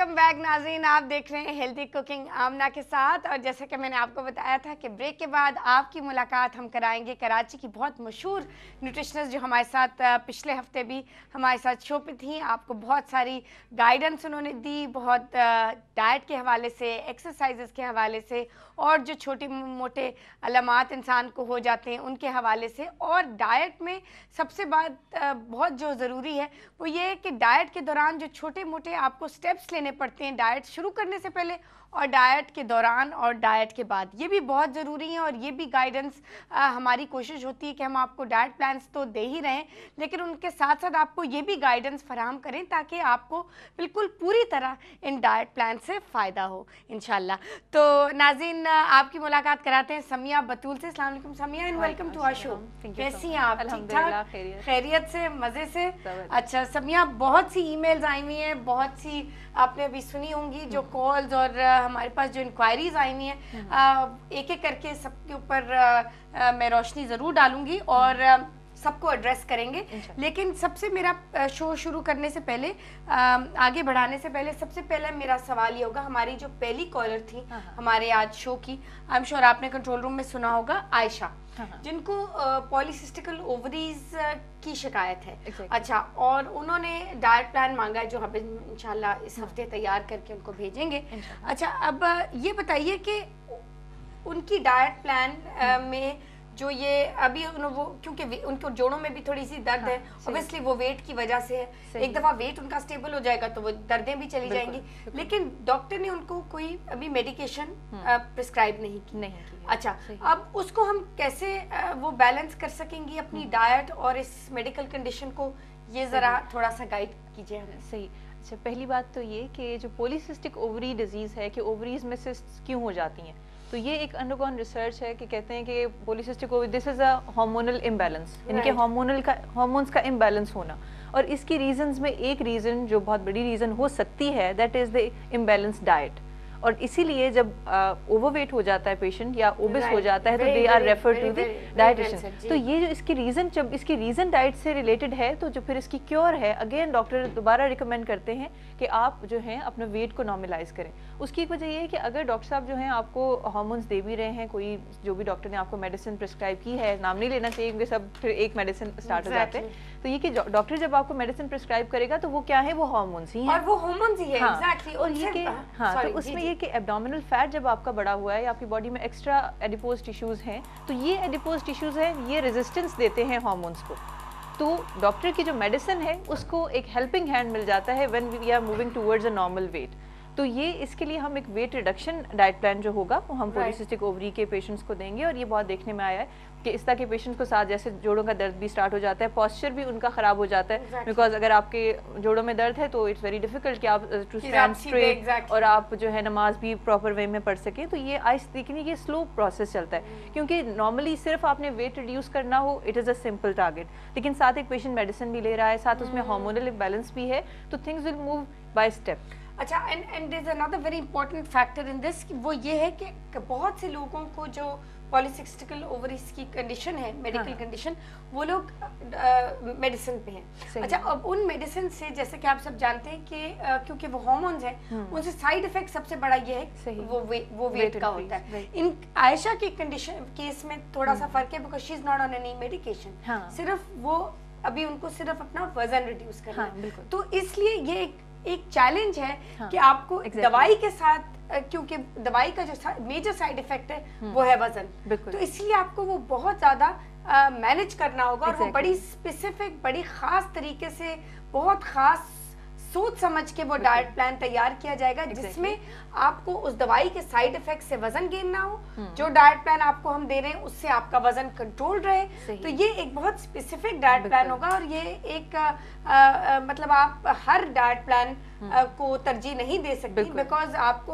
Welcome back नाज़रीन, आप देख रहे हैं हेल्दी कुकिंग आमना के साथ। और जैसे कि मैंने आपको बताया था कि ब्रेक के बाद आपकी मुलाकात हम कराएंगे कराची की बहुत मशहूर न्यूट्रिशनिस्ट जो हमारे साथ पिछले हफ्ते भी हमारे साथ शो पे थी। आपको बहुत सारी गाइडेंस उन्होंने दी, बहुत डाइट के हवाले से, एक्सरसाइजेस के हवाले से, और जो छोटे मोटे अलामात इंसान को हो जाते हैं उनके हवाले से। और डाइट में सबसे बात बहुत जो ज़रूरी है वो ये है कि डाइट के दौरान जो छोटे मोटे आपको स्टेप्स लेने पड़ते हैं डाइट शुरू करने से पहले और डाइट के दौरान और डाइट के बाद, ये भी बहुत ज़रूरी है। और ये भी गाइडेंस हमारी कोशिश होती है कि हम आपको डाइट प्लान्स तो दे ही रहें, लेकिन उनके साथ साथ आपको ये भी गाइडेंस फराहम करें ताकि आपको बिल्कुल पूरी तरह इन डाइट प्लान से फ़ायदा हो इंशाल्लाह। तो नाज़रीन, आपकी मुलाकात कराते हैं समिया बतूल से। अस्सलाम वालेकुम Samiya, and welcome to our show. कैसी हैं आप? ठीक ठाक, खैरियत से, मज़े से? अच्छा समिया, बहुत सी ईमेल्स आई हुई हैं, बहुत सी आपने अभी सुनी होंगी जो कॉल्स और हमारे पास जो इंक्वायरीज आई हुई हैं, एक एक करके सबके ऊपर मैं रोशनी ज़रूर डालूंगी और सबको एड्रेस करेंगे। लेकिन सबसे मेरा शो शुरू करने से पहले, आगे बढ़ाने से पहले, सबसे पहले मेरा सवाल ये होगा, हमारी जो पहली कॉलर थी हमारे आज शो की, आई एम श्योर आपने कंट्रोल रूम में सुना होगा, आयशा, जिनको पॉलीसिस्टिकल ओवरीज की शिकायत है। अच्छा, और उन्होंने डाइट प्लान मांगा है जो हम इंशाल्लाह इस हफ्ते तैयार करके उनको भेजेंगे। अच्छा, अब ये बताइए कि उनकी डाइट प्लान में जो ये अभी वो, क्योंकि उनको जोड़ों में भी थोड़ी सी दर्द है, ऑब्वियसली वो वेट की वजह से है। एक दफ़ा वेट उनका स्टेबल हो जाएगा तो वो दर्दें भी चली जाएंगी, लेकिन डॉक्टर ने उनको कोई अभी मेडिकेशन प्रिस्क्राइब नहीं की। अच्छा, अब उसको हम कैसे वो बैलेंस कर सकेंगी अपनी डाइट और इस मेडिकल कंडीशन को, ये ज़रा थोड़ा सा गाइड कीजिए हमें। सही। अच्छा, पहली बात तो ये कि जो पॉलीसिस्टिक ओवरी डिजीज़ है कि ओवरीज में सिस्ट क्यों हो जाती हैं, तो ये एक अंडरगॉन रिसर्च है कि कहते हैं कि polycystic ovary this is a hormonal imbalance, इनके हार्मोन्स का इम्बैलेंस होना। और इसकी रीजंस में एक रीज़न जो बहुत बड़ी रीज़न हो सकती है that is the imbalance diet. और इसीलिए जब ओवरवेट हो जाता है पेशेंट या ओबिस हो जाता है तो they are refer to the dietitian. तो ये जो इसकी रीज़न, जब इसकी रीज़न डाइट से रिलेटेड है तो जो फिर इसकी क्योर है, अगेन डॉक्टर दोबारा रिकमेंड करते हैं कि आप जो हैं अपना वेट को नॉर्मलाइज करें। उसकी एक वजह ये है कि अगर डॉक्टर साहब जो हैं आपको हार्मोन्स दे भी रहे हैं, कोई जो भी डॉक्टर ने आपको मेडिसिन प्रिस्क्राइब की है, नाम नहीं लेना चाहिए क्योंकि सब फिर एक मेडिसिन स्टार्ट हो जाते हैं, तो ये कि डॉक्टर जब आपको मेडिसिन प्रिस्क्राइब करेगा तो वो क्या है, वो हार्मोन्स ही हैं, और वो हार्मोन्स ही है। एग्जैक्टली। और ये कि हाँ, तो उसमें ये कि एब्डोमिनल फैट जब आपका बड़ा हुआ है या आपकी बॉडी में एक्स्ट्रा एडिपोज टिश्यूज हैं, तो ये एडिपोज टिश्यूज हैं, ये रेजिस्टेंस देते हैं हार्मोन्स को। तो डॉक्टर की जो मेडिसिन है उसको एक हेल्पिंग हैंड मिल जाता है when we are moving towards a normal weight. तो ये इसके लिए हम एक वेट रिडक्शन डाइट प्लान जो होगा वो हम पॉलीसिस्टिक ओवरी के पेशेंट्स को देंगे। और ये बहुत देखने में आया है कि इस तरह के पेशेंट्स को साथ जैसे जोड़ों का दर्द भी स्टार्ट हो जाता है, पॉस्चर भी उनका ख़राब हो जाता है, बिकॉज अगर आपके जोड़ों में दर्द है तो इट्स वेरी डिफिकल्ट कि आप टू स्टैंड स्ट्रेट और आप जो है नमाज भी प्रॉपर वे में पढ़ सकें। तो ये लेकिन ये स्लो प्रोसेस चलता है, क्योंकि नॉर्मली सिर्फ आपने वेट रिड्यूस करना हो it is a simple target, लेकिन साथ एक पेशेंट मेडिसिन भी ले रहा है, साथ उसमें हार्मोनल इम्बैलेंस भी है, तो things will move by step. अच्छा, and there is another very important factor in this, वो ये है कि बहुत से लोगों को जो पॉलीसिस्टिकल ओवरीज की कंडीशन है, मेडिकल कंडीशन, वो लोग मेडिसिन पे हैं। अच्छा, अब उन मेडिसिन से जैसे कि आप सब जानते हैं कि क्योंकि वो हार्मोन्स हैं, उनसे साइड इफेक्ट सबसे बड़ा ये है वो वेट का होता है। इन आयशा की कंडीशन केस में थोड़ा सा फर्क है, because she is not on any medication, सिर्फ वो अभी उनको सिर्फ अपना वजन रिड्यूस करना है। तो इसलिए ये एक चैलेंज है कि आपको दवाई के साथ, क्योंकि दवाई का जो मेजर साइड इफेक्ट है वो है वजन, तो इसलिए आपको वो बहुत ज्यादा मैनेज करना होगा। और वो बड़ी स्पेसिफिक, बड़ी खास तरीके से, बहुत खास सोच समझ के वो डाइट प्लान तैयार किया जाएगा जिसमें आपको उस दवाई के साइड इफेक्ट से वजन गेन ना हो, जो डाइट प्लान आपको हम दे रहे हैं उससे आपका वजन कंट्रोल रहे। तो ये एक बहुत स्पेसिफिक डाइट प्लान होगा। और ये एक मतलब आप हर डाइट प्लान को तरजीह नहीं दे सकती, बिकॉज आप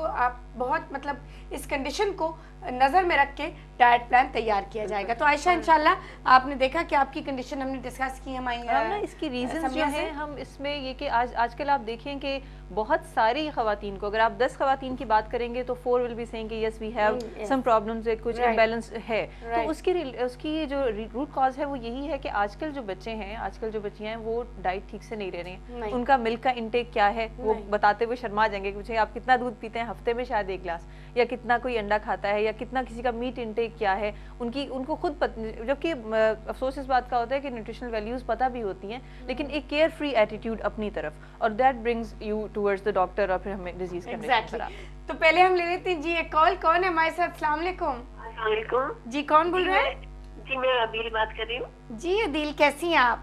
बहुत मतलब इस कंडीशन को नज़र में रख के डाइट प्लान तैयार किया जाएगा। तो आयशा, इंशाल्लाह आपने देखा कि आपकी कंडीशन हमने डिस्कस की, हमारी इसकी रीजन जो है हम इसमें ये कि आजकल आप देखें कि बहुत सारी ख़वातीन को, अगर आप 10 ख़वातीन की बात करेंगे तो 4 विल बी सेइंग कि yes we have some problems, कुछ इम्बैलेंस है। तो उसकी जो रूट कॉज है वो यही है कि आजकल जो बच्चे हैं, आजकल जो बच्चियाँ हैं वो डाइट ठीक से नहीं ले रही हैं। उनका मिल्क का इंटेक क्या है, وہ بتاتے ہوئے شرما جائیں گے کہ مجھے آپ کتنا دودھ پیتے ہیں ہفتے میں شاید 1 گلاس, یا کتنا کوئی انڈا کھاتا ہے, یا کتنا کسی کا میٹ انٹیک کیا ہے, ان کو خود جبکہ افسوس اس بات کا ہوتا ہے کہ نیوٹریشنل ویلیوز پتہ بھی ہوتی ہیں لیکن ایک کیئر فری ایٹیٹیوڈ اپنی طرف, اور that brings you towards the doctor اور پھر ہمیں ڈیزیز کا. تو پہلے ہم لے لیتے ہیں جی ایک کال. کون ہے ہمارے ساتھ؟ السلام علیکم. السلام علیکم جی کون بول رہے ہیں؟ جی میں عدیل بات کر رہی ہوں. جی عدیل کیسی ہیں آپ؟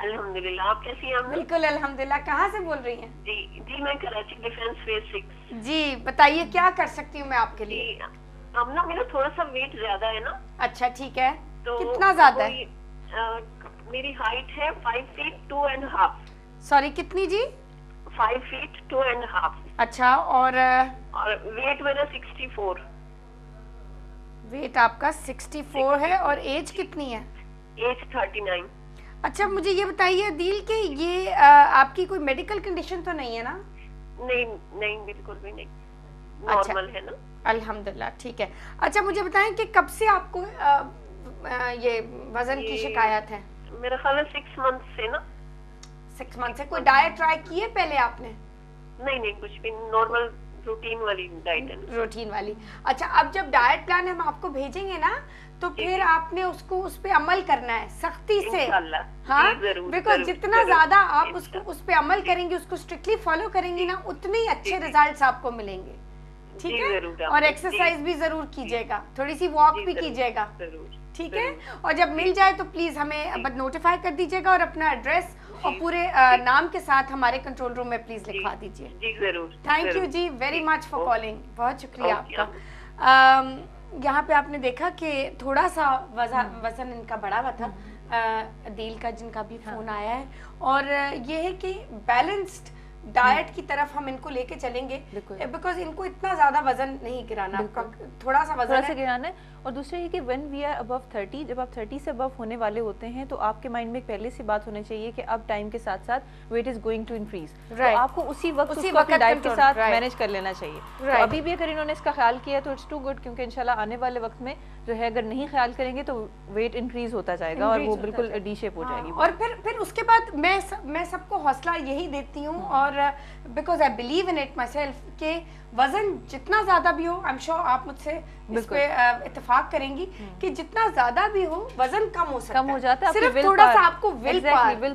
الحمدللہ, آپ کیسی ہیں؟ بالکل الحمدللہ. کہاں سے بول رہی ہیں؟ جی میں کراچی ڈیفینس فیز 6. جی بتائیے کیا کر سکتی ہوں میں آپ کے لیے؟ اب نا میرا تھوڑا سا ویٹ زیادہ ہے نا. اچھا ٹھیک ہے, تو کتنا زیادہ ہے؟ میری ہائٹ ہے 5 feet 2 and half. سوری کتنی جی؟ 5 feet 2 and half. اچھا, اور ویٹ میرا 64. ویٹ آپ کا 64 ہے, اور ایج کتنی ہے؟ ایج 39. اچھا مجھے یہ بتائیے عدیل کہ یہ آپ کی کوئی میڈیکل کنڈیشن تو نہیں ہے نا؟ نہیں بالکل بھی نہیں, نارمل ہے نا. الحمدللہ ٹھیک ہے. اچھا مجھے بتائیں کہ کب سے آپ کو یہ وزن کی شکایت ہے؟ میرا خیال ہے 6 months سے نا. 6 months سے. کوئی ڈائٹ ٹرائی کی ہے پہلے آپ نے؟ نہیں کچھ بھی, نارمل روٹین والی ڈائٹ ہے. روٹین والی. اچھا اب جب ڈائٹ پلان ہم آپ کو بھیجیں گے نا تو پھر آپ نے اس پہ عمل کرنا ہے سختی سے. ہاں بیکاز جتنا زیادہ آپ اس پہ عمل کریں گے, اس کو اسٹرکٹلی فالو کریں گی نا, اتنے ہی اچھے ریزلٹس آپ کو ملیں گے. ٹھیک ہے, اور ایکسرسائز بھی ضرور کیجیے گا, تھوڑی سی واک بھی کیجیے گا. ٹھیک ہے, اور جب مل جائے تو پلیز ہمیں نوٹیفائی کر دیجیے گا, اور اپنا ایڈریس اور پورے نام کے ساتھ ہمارے کنٹرول روم میں پلیز لکھوا دیجیے. جی ضرور. Thank you ji very much for calling. بہت شکریہ آپ کا. یہاں پہ آپ نے دیکھا کہ تھوڑا سا وزن ان کا بڑا ہوا تھا, عدیل کا جن کا بھی فون آیا ہے, اور یہ ہے کہ بیلنسڈ ڈائٹ کی طرف ہم ان کو لے کے چلیں گے, بیکاز ان کو اتنا زیادہ وزن نہیں گرانا, تھوڑا سا وزن گرانا ہے. اور دوسرا یہ کہ when we are above 30, جب آپ 30 سے above ہونے والے ہوتے ہیں تو آپ کے مائنڈ میں پہلے سے بات ہونا چاہیے کہ اب ٹائم کے ساتھ ساتھ weight is going to increase. تو آپ کو اسی وقت اس کو اپنی ڈائٹ کے ساتھ مینیج کر لینا چاہیے. تو ابھی بھی اگر انہوں نے اس کا خیال کیا تو اٹس ٹو گڈ, کیونکہ انشاءاللہ آنے والے وقت میں جو ہے اگر نہیں خیال کریں گے تو ویٹ انکریز ہوتا جائے گا اور وہ بالکل ڈی شیپ ہو جائے گی. اور پھر اس کے بعد میں سب کو حوصلہ یہی دیتی ہوں, اور because I believe in it my self, کہ وزن جتنا زیادہ بھی ہو, آئی ایم شیور آپ مجھ سے اس پہ اتفاق کریں گی کہ جتنا زیادہ بھی ہو وزن کم ہو سکتا ہے, کم ہو جاتا ہے. صرف تھوڑا سا آپ کو ول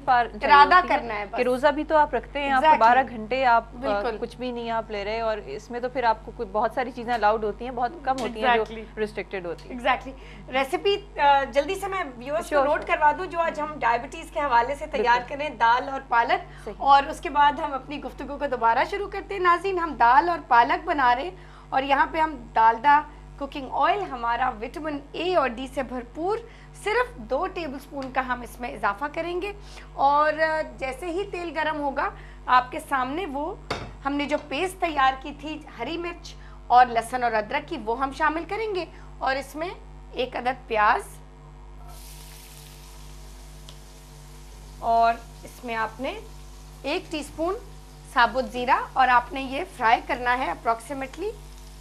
پاور ارادہ کرنا ہے. کہ روزہ بھی تو آپ رکھتے ہیں, آپ کو 12 گھنٹے آپ کچھ بھی نہیں آپ لے رہے, اور اس میں تو پھر آپ کو بہت ساری چیزیں الاؤڈ ہوتی ہیں, بہت کم ہوتی ہیں جو ریسٹرکٹڈ ہوتی ہیں. ایگزیکٹلی. ریسیپی جلدی سے میں ویورز کو نوٹ کروا دوں جو آج ہم ڈائبٹیز کے حوالے سے تیار کریں, دال اور پالک, اور اس کے بعد ہم اپنی گفتگو کو دوبارہ شروع کرتے ہیں. ناظرین ہم دال اور پالک بنا رہے ہیں, اور یہاں پہ ہم ڈالڈا کوکنگ آئل ہمارا وٹامن اے اور ڈی سے بھرپور, صرف 2 ٹیبل سپون کا ہم اس میں اضافہ کریں گے, اور جیسے ہی تیل گرم ہوگا آپ کے سامنے وہ ہم نے جو پیسٹ تیار کی تھی ہری مرچ اور لہسن اور ادرک کی, وہ ہم شامل کریں گے, اور اس میں 1 عدد پیاز, اور اس میں آپ نے 1 ٹی سپون ثابت زیرہ, اور آپ نے یہ فرائی کرنا ہے اپروکسیمیٹلی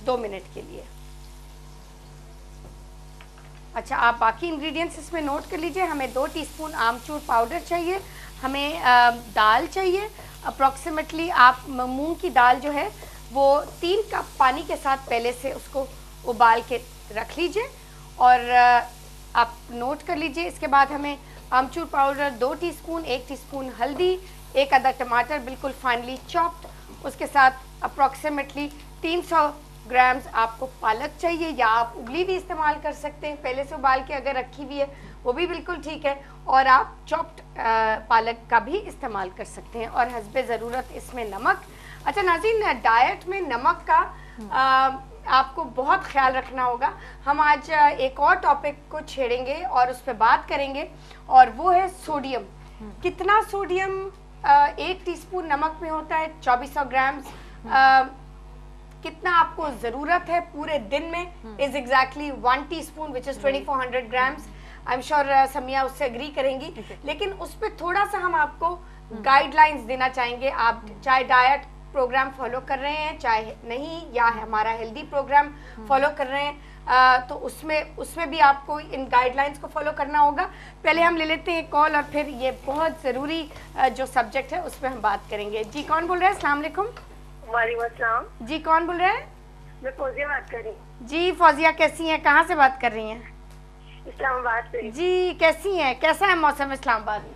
2 منٹ کے لیے. اچھا آپ باقی انگریڈینٹس اس میں نوٹ کر لیجئے. ہمیں 2 ٹی سپون آمچور پاؤڈر چاہیے, ہمیں دال چاہیے اپروکسیمیٹلی, آپ مونگ کی دال جو ہے وہ 3 کپ پانی کے ساتھ پہلے سے اس کو ابال کے رکھ لیجئے, اور آپ نوٹ کر لیجئے. اس کے بعد ہمیں amchur powder 2 T spoon, 1 T spoon ہلدی, 1 عدد ٹماٹر بالکل فائنلی چاپڈ, اس کے ساتھ اپروکسیمیٹلی 300 گرامز آپ کو پالک چاہیے, یا آپ ابلی بھی استعمال کر سکتے ہیں, پہلے سے ابال کے اگر رکھی ہوئی ہے وہ بھی بالکل ٹھیک ہے, اور آپ چاپڈ پالک کا بھی استعمال کر سکتے ہیں, اور حسب ضرورت اس میں نمک. اچھا ناظرین ڈائٹ میں نمک کا آپ کو بہت خیال رکھنا ہوگا. ہم آج ایک اور ٹاپک کو چھیڑیں گے اور اس پہ بات کریں گے, اور وہ ہے سوڈیم. کتنا سوڈیم 1 ٹی سپون نمک میں ہوتا ہے؟ 2400 گرامز. کتنا آپ کو ضرورت ہے پورے دن میں is exactly 1 teaspoon which is 2400 grams. I am sure Sumaiya اس سے اگری کریں گی, لیکن اس پہ تھوڑا سا ہم آپ کو گائیڈ لائنز دینا چاہیں گے. آپ چاہے ڈائٹ प्रोग्राम फॉलो कर रहे हैं चाहे नहीं, या हमारा हेल्दी प्रोग्राम फॉलो कर रहे हैं, तो उसमें भी आपको इन गाइडलाइंस को फॉलो करना होगा। पहले हम ले लेते हैं कॉल और फिर ये बहुत ज़रूरी जो सब्जेक्ट है उस पर हम बात करेंगे। जी कौन बोल रहे हैं? अस्सलाम वालेकुम। वालेकुम अस्सलाम। जी कौन बोल रहे हैं? मैं फौजिया बात कर रही हूँ। जी फौजिया कैसी हैं, कहाँ से बात कर रही हैं? इस्लामाबाद से। जी कैसी हैं, कैसा है मौसम इस्लामाबाद में?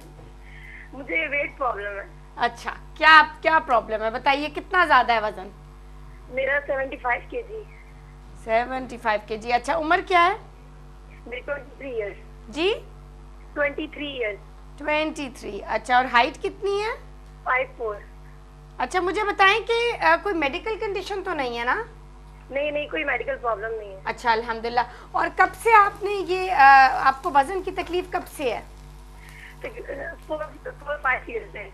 मुझे वेट प्रॉब्लम है। अच्छा, क्या प्रॉब्लम है बताइए, कितना ज़्यादा है वज़न? मेरा 75 kg। 75 kg। अच्छा, उम्र क्या है? मेरी 23 इयर्स। जी 23 इयर्स। 23। अच्छा, और हाइट कितनी है? 5'4". अच्छा, मुझे बताएं कि कोई मेडिकल कंडीशन तो नहीं है ना? नहीं, कोई मेडिकल प्रॉब्लम नहीं है। अच्छा अल्हम्दुलिल्लाह। और कब से आपने ये आपको वजन की तकलीफ कब से है? 4-5 ईयर्स से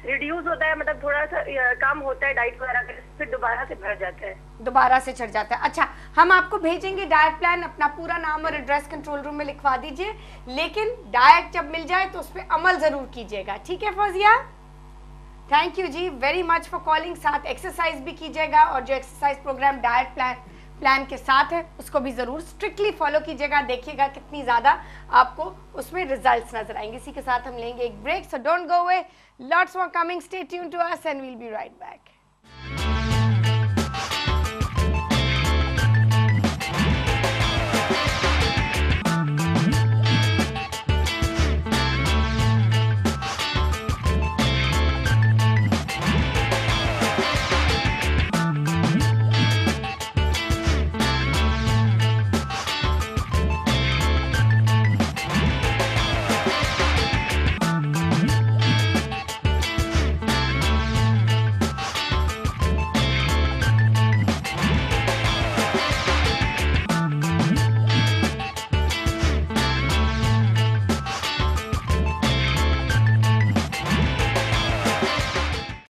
रिड्यूस होता है, मतलब थोड़ा सा कम होता है डाइट वगैरह का, फिर दोबारा से बढ़ जाता है। दोबारा से चढ़ जाता है। अच्छा, हम आपको भेजेंगे डाइट प्लान, अपना पूरा नाम और एड्रेस कंट्रोल रूम में लिखवा दीजिए, लेकिन डाइट जब मिल जाए तो उस पर अमल ज़रूर कीजिएगा। ठीक है Fauzia, thank you ji very much for calling. साथ एक्सरसाइज भी कीजिएगा और जो एक्सरसाइज प्रोग्राम डाइट प्लान के साथ है उसको भी ज़रूर स्ट्रिक्टली फॉलो कीजिएगा। देखिएगा कितनी ज़्यादा आपको उसमें रिजल्ट्स नजर आएंगे। इसी के साथ हम लेंगे एक break, so don't go away, lots more coming, stay tuned to us and we'll be right back.